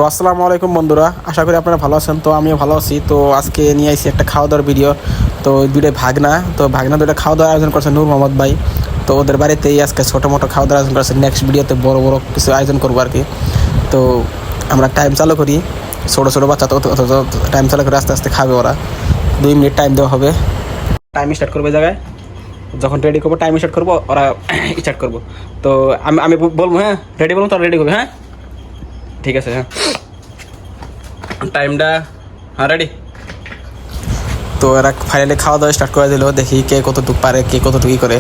তো আসসালামু আলাইকুম বন্ধুরা, আশা করি আপনারা ভালো আছেন। তো আমিও ভালো আছি। তো আজকে নিয়ে আসছি একটা খাওয়া দাওয়ার ভিডিও। তো দুটো ভাগনা দুটো খাওয়া দাওয়ার আয়োজন করছে নূর মোহাম্মদ ভাই। তো ওদের বাড়িতেই আজকে ছোটো মোটো খাওয়া দাওয়ার আয়োজন করছে। নেক্সট ভিডিওতে বড় বড় কিছু আয়োজন করবো আর কি। তো আমরা টাইম চালু করি, ছোটো ছোটো বাচ্চা তো টাইম চালু করে আস্তে আস্তে খাবে ওরা। 2 মিনিট টাইম দেওয়া হবে। টাইম স্টার্ট করবে জায়গায়, যখন রেডি করবো টাইম স্টার্ট করবো, ওরা স্টার্ট করবো। তো আমি আমি বলবো, হ্যাঁ রেডি বলবো, তোরা রেডি করবে। হ্যাঁ ঠিক আছে, হ্যাঁ টাইমটা, হ্যাঁ রেডি। তো এরা ফাইনালি খাওয়া দাওয়া স্টার্ট করে দিল। দেখি কে কতটুকু পারে, কে কতটুকু করে।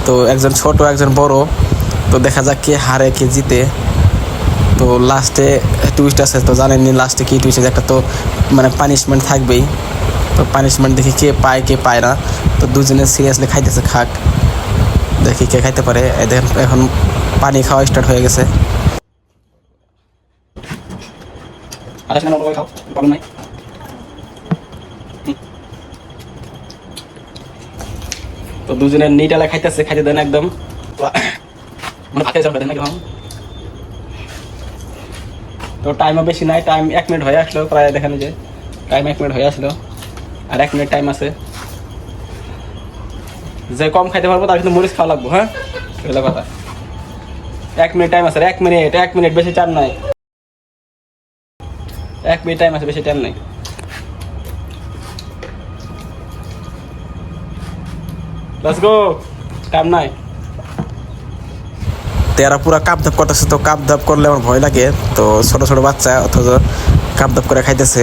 তো একজন ছোট একজন বড়, তো দেখা যাক কে হারে কে জিতে। তো লাস্টে টুইস্ট আছে, তো জানেননি লাস্টে কি টুইস্ট আছে, একটা তো মানে পানিশমেন্ট থাকবেই। তো পানিশমেন্ট দেখি কে পায় কে পায় না। তো দুজনে সিরিয়াসলি খাইতেছে, খাক দেখি কে খাইতে পারে। দেখেন এখন পানি খাওয়া স্টার্ট হয়ে গেছে। তো দুজনে নিটালে খাইতেছে, খাইতে দেন একদম তো টাইমও বেশি নাই, টাইম 1 মিনিট হয়ে আসলো প্রায়। দেখেন যে টাইম 1 মিনিট হয়ে আসলো, আর 1 মিনিট টাইম আছে। যে কম খাইতে পারবো তার কিন্তু মরিচ খাওয়া লাগবো। হ্যাঁ এগুলো কথা। 1 মিনিট টাইম আছে, 1 মিনিট বেশি টাইম নাই। 1 মিনিট টাইম আছে, বেশি টাইম নাই। লেটস গো, টাইম নাই। তেরা পুরা কাপ ধাপ করতেছে। তো কাপ ধাপ করলে আমার ভয় লাগে। তো ছোট ছোট বাচ্চা অথচ কাপ ধাপ করে খাইতেছে।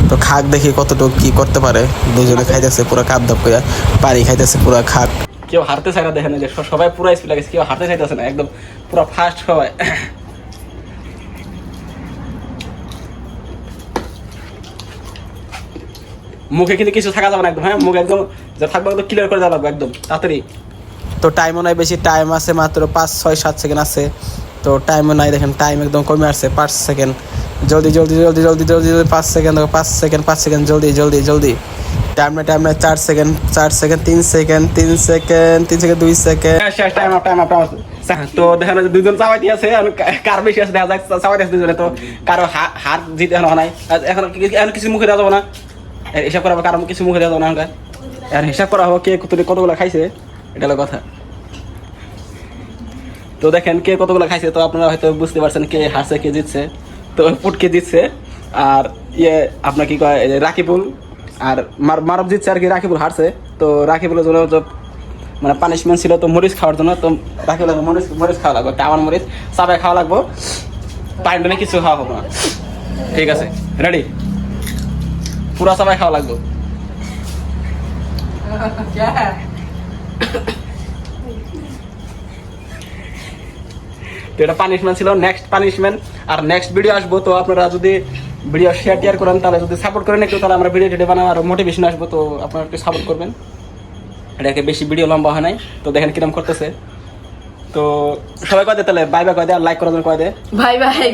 তো খাক দেখি কতটুকু কি করতে পারে। দুজনে খাইতেছে পুরো কাপ ধাপ করে, পানি খাইতেছে পুরো খাক। কেউ হারতে চায় না, দেখেন যে সবাই পুরো স্পিড লাগেছে, কেউ হারতে চাইতেছে না, একদম পুরো ফাস্ট সবাই। মুখে কিন্তু কিছু থাকা যাবে না একদম। হ্যাঁ মুখ একদম যা থাকবে একদম ক্লিয়ার করে দেওয়া লাগবে একদম তাড়াতাড়ি। তো টাইমও নাই বেশি, টাইম আছে মাত্র 5, 6, 7 সেকেন্ড আছে। তো টাইমও নাই, দেখেন টাইম একদম কমে আসছে, 5 সেকেন্ড। জলদি জলদি জলদি জলদি জলদি জলদি 5 সেকেন্ড, 5 সেকেন্ড, 5 সেকেন্ড, জলদি জলদি জলদি। টাইম নাই 4 second, 4 second, 3 second, 3 second, 3 second, 2 second. Time up time up. তো দেখেন দুজন চাওয়াইতে আছে, কার বেশি আছে দেখা যাক। চাওয়াইতে আছে দুজনে, তো কারো হাত জিতে এখন নাই। এখন কিছু মুখে দেওয়া যাবো না, হিসাব করা হবে। কারণ কিছু মুখে দেওয়া যাবো না এখন, আর হিসাব করা হবে কে কতগুলো খাইছে, এটা হলো কথা। তো দেখেন কে কতগুলো খাইছে, তো আপনারা হয়তো বুঝতে পারছেন কে হারছে কে জিতছে। তো পুটকে জিতছে, আর আপনার কি কয় রাকিবুল আর মারব জিতছে আর কি। রাকিবুল হারছে। তো রাকিবুলের জন্য তো মানে পানিশমেন্ট ছিল তো মরিচ খাওয়ার জন্য। তো রাকিবুল মরিচ খাওয়া লাগবে, টাওয়ার মরিচ চাপায় খাওয়া লাগবো, পানি কিছু খাওয়া হবে না। ঠিক আছে রেডি, পুরা চাপায় খাওয়া লাগবে। তো এটা পানিশমেন্ট ছিল, নেক্সট পানিশমেন্ট আর নেক্সট ভিডিও আসবো। তো আপনারা যদি ভিডিও শেয়ার করেন, তাহলে যদি সাপোর্ট করেন একটু, তাহলে আমরা ভিডিও বানাবো আর মোটিভেশন আসবো। তো আপনারা একটু সাপোর্ট করবেন, এটাকে বেশি ভিডিও লম্বা হয় নাই। তো দেখেন কিরম করতেছে। তো সবাই কয় দে তাহলে, বাই বাই কয় দে, আর লাইক করার জন্য কয় দে, বাই বাই।